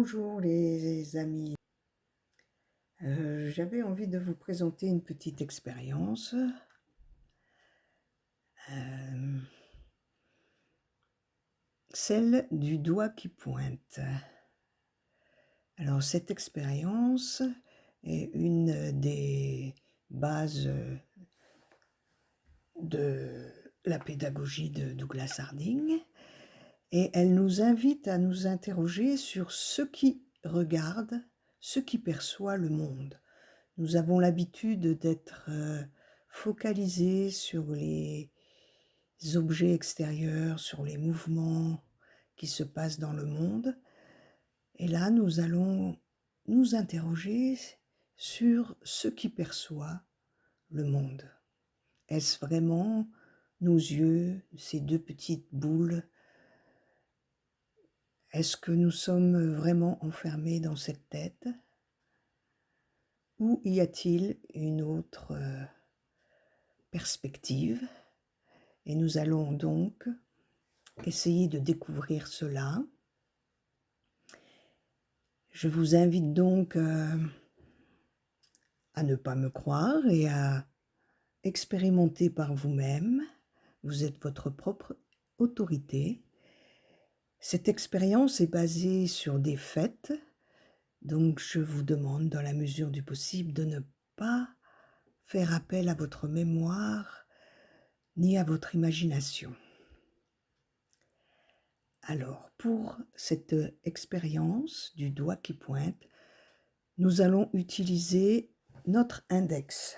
Bonjour les amis. J'avais envie de vous présenter une petite expérience. Celle du doigt qui pointe. Alors cette expérience est une des bases de la pédagogie de Douglas Harding et elle nous invite à nous interroger sur ce qui regarde, ce qui perçoit le monde. Nous avons l'habitude d'être focalisés sur les objets extérieurs, sur les mouvements qui se passent dans le monde. Et là, nous allons nous interroger sur ce qui perçoit le monde. Est-ce vraiment nos yeux, ces deux petites boules? Est-ce que nous sommes vraiment enfermés dans cette tête? Ou y a-t-il une autre perspective? Et nous allons donc essayer de découvrir cela. Je vous invite donc à ne pas me croire et à expérimenter par vous-même. Vous êtes votre propre autorité. Cette expérience est basée sur des faits, donc je vous demande, dans la mesure du possible, de ne pas faire appel à votre mémoire ni à votre imagination. Alors, pour cette expérience du doigt qui pointe, nous allons utiliser notre index.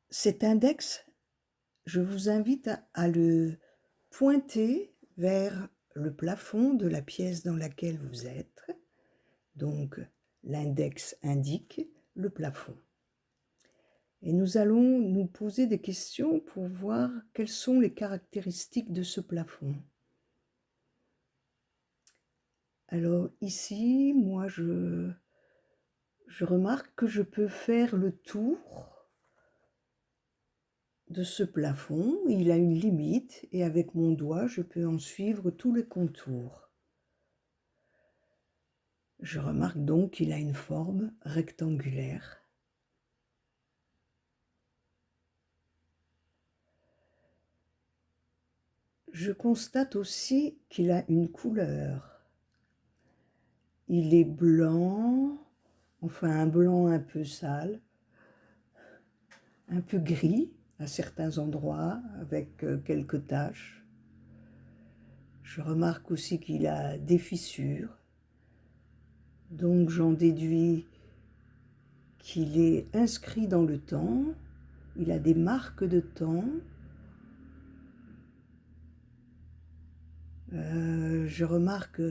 Cet index, je vous invite à le pointer vers le plafond de la pièce dans laquelle vous êtes. Donc, l'index indique le plafond. Et nous allons nous poser des questions pour voir quelles sont les caractéristiques de ce plafond. Alors ici, moi, je remarque que je peux faire le tour de ce plafond. Il a une limite et avec mon doigt, je peux en suivre tous les contours. Je remarque donc qu'il a une forme rectangulaire. Je constate aussi qu'il a une couleur. Il est blanc, enfin un blanc un peu sale, un peu gris à certains endroits, avec quelques taches. Je remarque aussi qu'il a des fissures, donc j'en déduis qu'il est inscrit dans le temps, il a des marques de temps. Je remarque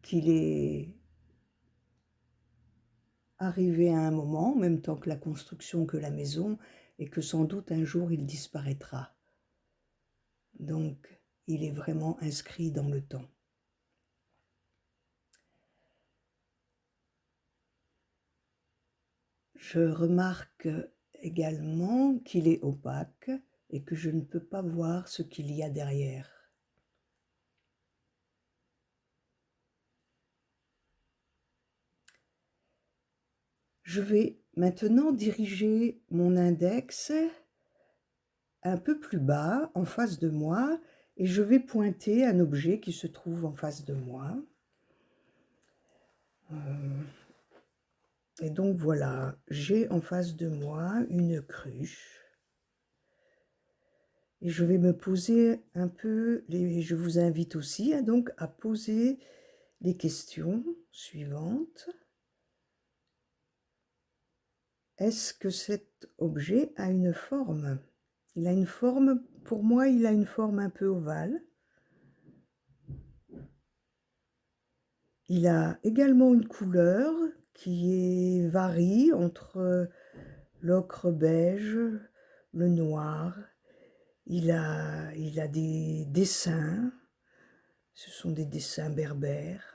qu'il est arrivé à un moment, en même temps que la construction que la maison, et que sans doute un jour il disparaîtra. Donc, il est vraiment inscrit dans le temps. Je remarque également qu'il est opaque et que je ne peux pas voir ce qu'il y a derrière. Je vais maintenant diriger mon index un peu plus bas, en face de moi, et je vais pointer un objet qui se trouve en face de moi. Et donc voilà, j'ai en face de moi une cruche. Et je vais me poser un peu, je vous invite aussi donc à poser les questions suivantes. Est-ce que cet objet a une forme? Il a une forme, pour moi, il a une forme un peu ovale. Il a également une couleur qui varie entre l'ocre beige, le noir. Il a des dessins, ce sont des dessins berbères.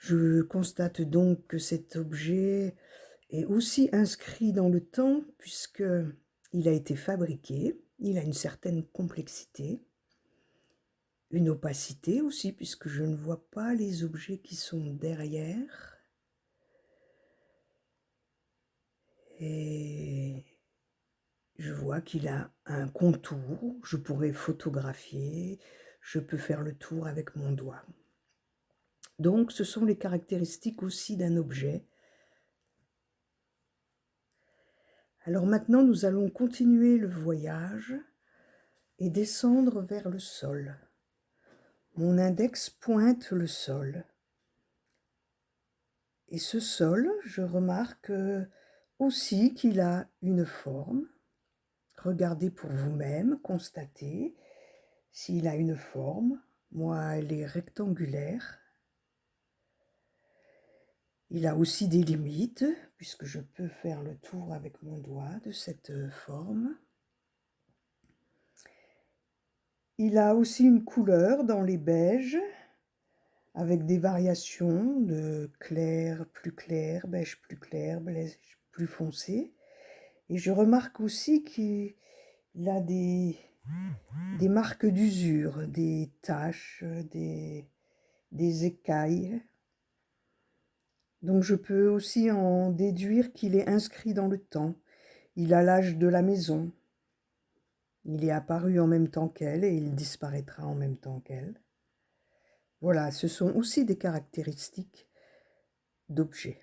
Je constate donc que cet objet est aussi inscrit dans le temps puisqu'il a été fabriqué, il a une certaine complexité. une opacité aussi, puisque je ne vois pas les objets qui sont derrière. Et je vois qu'il a un contour, je pourrais photographier, je peux faire le tour avec mon doigt. Donc ce sont les caractéristiques aussi d'un objet. Alors maintenant nous allons continuer le voyage et descendre vers le sol. Mon index pointe le sol. Et ce sol, je remarque aussi qu'il a une forme. Regardez pour vous-même, constatez s'il a une forme. Moi, elle est rectangulaire. Il a aussi des limites, puisque je peux faire le tour avec mon doigt de cette forme. Il a aussi une couleur dans les beiges, avec des variations de clair, beige plus foncé. Et je remarque aussi qu'il a des marques d'usure, des taches, des écailles. Donc je peux aussi en déduire qu'il est inscrit dans le temps. Il a l'âge de la maison. Il est apparu en même temps qu'elle et il disparaîtra en même temps qu'elle. Voilà, ce sont aussi des caractéristiques d'objets.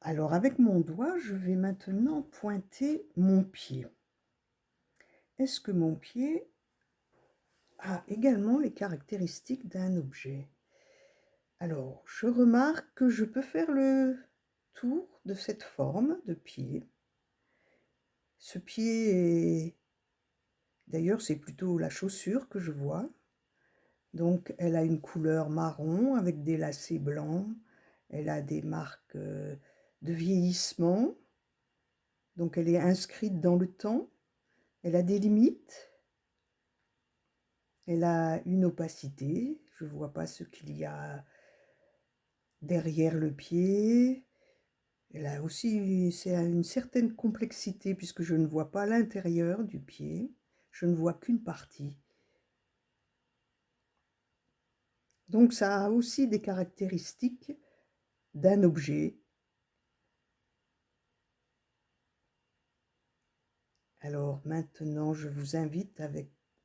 Alors avec mon doigt, je vais maintenant pointer mon pied. Est-ce que mon pied a également les caractéristiques d'un objet? Alors, je remarque que je peux faire le tour de cette forme de pied. Ce pied est... D'ailleurs, c'est plutôt la chaussure que je vois. Donc, elle a une couleur marron avec des lacets blancs. Elle a des marques de vieillissement. Donc, elle est inscrite dans le temps. Elle a des limites. Elle a une opacité. Je ne vois pas ce qu'il y a derrière le pied. Elle a aussi une certaine complexité puisque je ne vois pas l'intérieur du pied. Je ne vois qu'une partie. Donc ça a aussi des caractéristiques d'un objet. Alors maintenant, je vous invite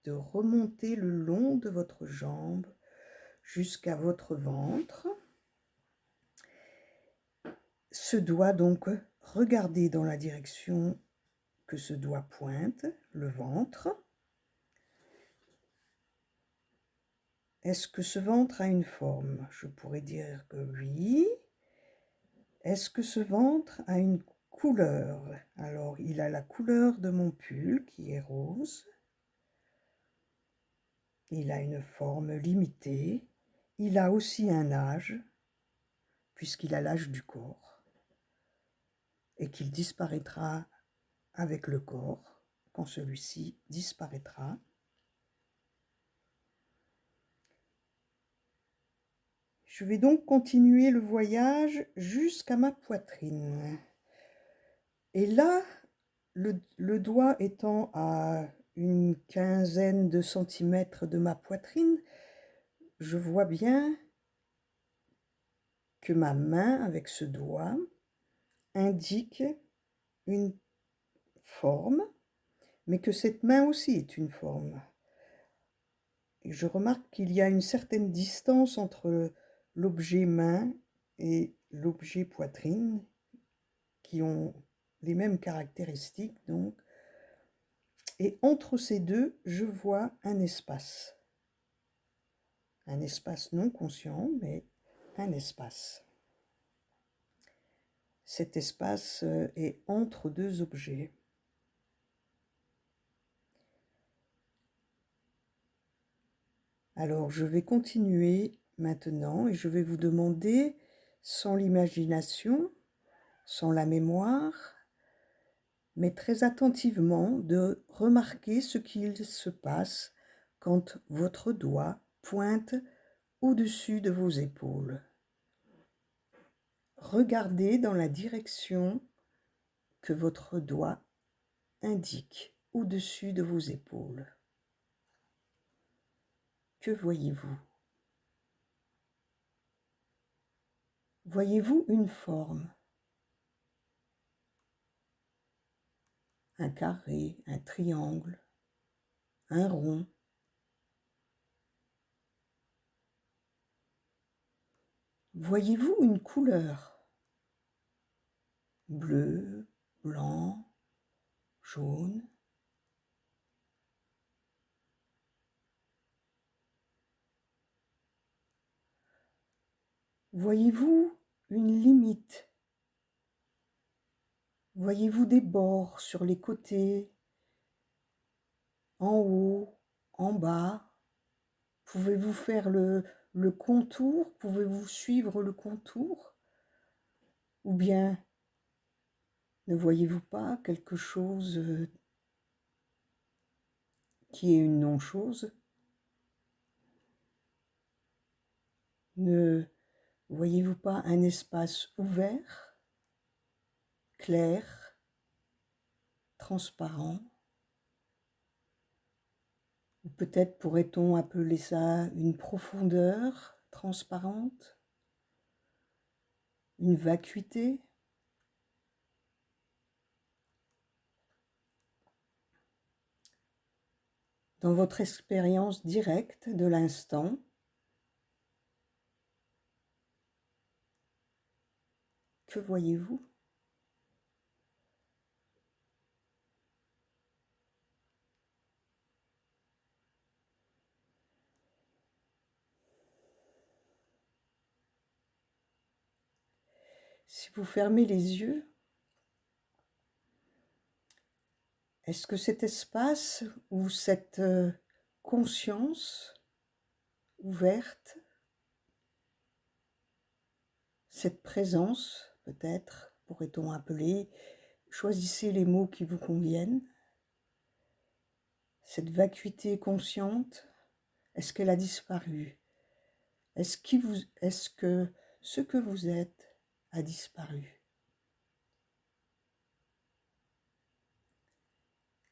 de remonter le long de votre jambe jusqu'à votre ventre. Ce doigt donc, regardez dans la direction que ce doigt pointe, le ventre. Est-ce que ce ventre a une forme? Je pourrais dire que oui. Est-ce que ce ventre a une couleur? Alors, il a la couleur de mon pull qui est rose. Il a une forme limitée. Il a aussi un âge, puisqu'il a l'âge du corps, et qu'il disparaîtra avec le corps quand celui-ci disparaîtra. Je vais donc continuer le voyage jusqu'à ma poitrine. Et là, le doigt étant à une quinzaine de centimètres de ma poitrine, je vois bien que ma main, avec ce doigt, indique une forme, mais que cette main aussi est une forme. Et je remarque qu'il y a une certaine distance entre l'objet main et l'objet poitrine, qui ont les mêmes caractéristiques, donc. Et entre ces deux, je vois un espace. Un espace non conscient, mais un espace. Cet espace est entre deux objets. Alors, je vais continuer maintenant et je vais vous demander, sans l'imagination, sans la mémoire, mais très attentivement, de remarquer ce qu'il se passe quand votre doigt pointe au-dessus de vos épaules. Regardez dans la direction que votre doigt indique au-dessus de vos épaules. Que voyez-vous? Voyez-vous une forme? Un carré, un triangle, un rond? Voyez-vous une couleur? Bleu, blanc, jaune? Voyez-vous une limite? Voyez-vous des bords sur les côtés, en haut, en bas? Pouvez-vous faire le contour? Pouvez-vous suivre le contour? Ou bien ne voyez-vous pas quelque chose qui est une non-chose? Ne voyez-vous pas un espace ouvert, clair, transparent? Ou peut-être pourrait-on appeler ça une profondeur transparente, une vacuité? Dans votre expérience directe de l'instant, que voyez-vous? Si vous fermez les yeux, est-ce que cet espace ou cette conscience ouverte, cette présence, peut-être, pourrait-on appeler, choisissez les mots qui vous conviennent, cette vacuité consciente, est-ce qu'elle a disparu? Est-ce que ce que vous êtes a disparu?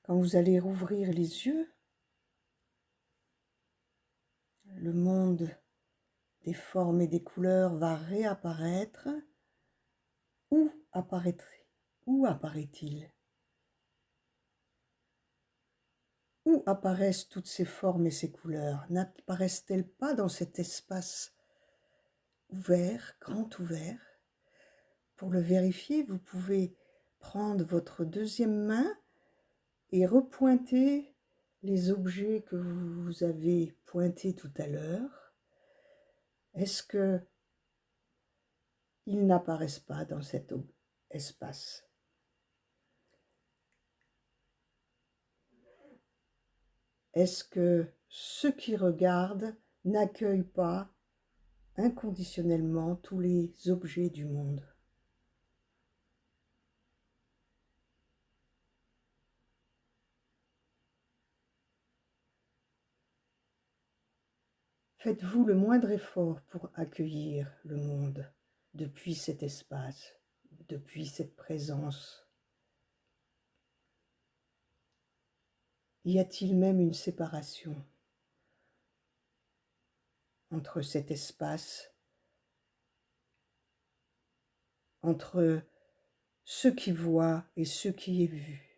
Quand vous allez rouvrir les yeux, le monde des formes et des couleurs va réapparaître. Où apparaît-il? Où apparaissent toutes ces formes et ces couleurs? N'apparaissent-elles pas dans cet espace ouvert, grand ouvert? Pour le vérifier, vous pouvez prendre votre deuxième main et repointer les objets que vous avez pointés tout à l'heure. Est-ce qu'ils n'apparaissent pas dans cet espace? Est-ce que ceux qui regardent n'accueillent pas inconditionnellement tous les objets du monde? Faites-vous le moindre effort pour accueillir le monde depuis cet espace, depuis cette présence? Y a-t-il même une séparation entre cet espace, entre ce qui voit et ce qui est vu?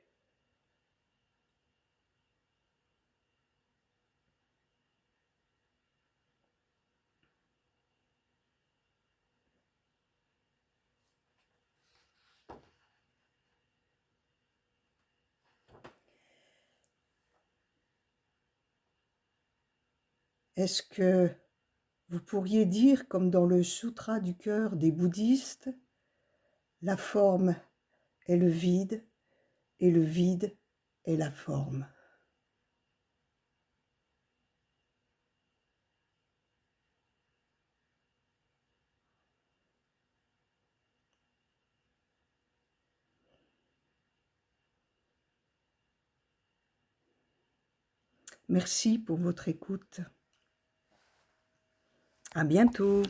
Est-ce que vous pourriez dire, comme dans le Sutra du cœur des bouddhistes, la forme est le vide et le vide est la forme? Merci pour votre écoute. À bientôt.